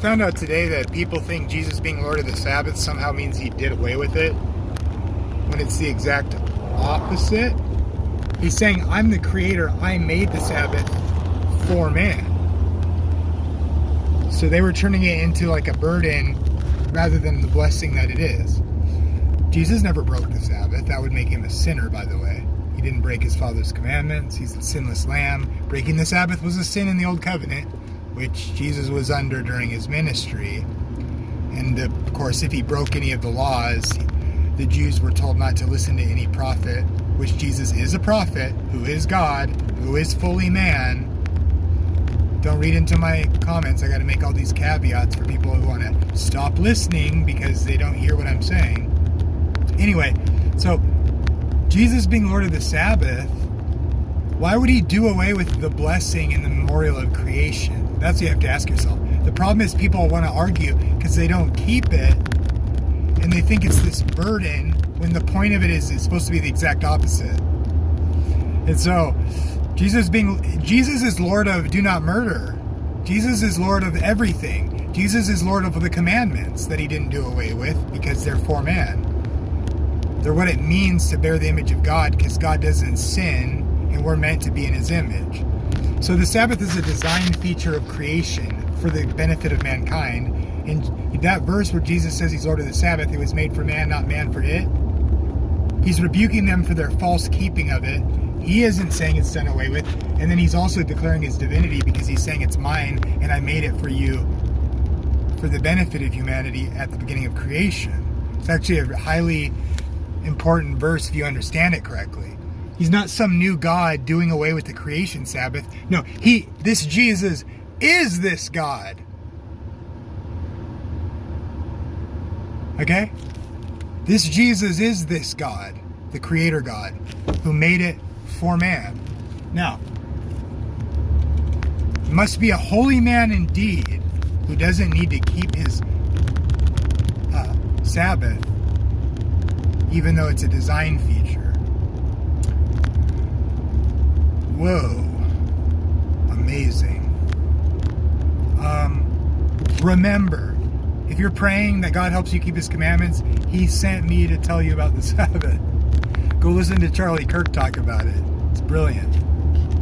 found out today that people think Jesus being Lord of the Sabbath somehow means he did away with it, when it's the exact opposite. He's saying, I'm the creator, I made the Sabbath for man. So they were turning it into like a burden rather than the blessing that it is. Jesus never broke the Sabbath. That would make him a sinner, by the way. He didn't break his Father's commandments. He's the sinless lamb. Breaking the Sabbath was a sin in the Old Covenant, which Jesus was under during his ministry. And of course, if he broke any of the laws, the Jews were told not to listen to any prophet, which Jesus is a prophet, who is God, who is fully man. Don't read into my comments. I got to make all these caveats for people who want to stop listening because they don't hear what I'm saying. Anyway, so Jesus being Lord of the Sabbath, why would he do away with the blessing and the memorial of creation? That's what you have to ask yourself. The problem is people want to argue because they don't keep it and they think it's this burden when the point of it is it's supposed to be the exact opposite. And so Jesus is Lord of do not murder. Jesus is Lord of everything. Jesus is Lord of the commandments that he didn't do away with because they're for man. They're what it means to bear the image of God because God doesn't sin and we're meant to be in his image. So the Sabbath is a design feature of creation for the benefit of mankind. And that verse where Jesus says he's Lord of the Sabbath, it was made for man, not man for it. He's rebuking them for their false keeping of it. He isn't saying it's done away with. And then he's also declaring his divinity because he's saying it's mine and I made it for you for the benefit of humanity at the beginning of creation. It's actually a highly important verse if you understand it correctly. He's not some new God doing away with the creation Sabbath. No, this Jesus is this God. Okay? This Jesus is this God, the creator God, who made it for man. Now, must be a holy man indeed who doesn't need to keep his Sabbath, even though it's a design feature. Whoa. Amazing. Remember, if you're praying that God helps you keep his commandments, he sent me to tell you about the Sabbath. Go listen to Charlie Kirk talk about it. It's brilliant.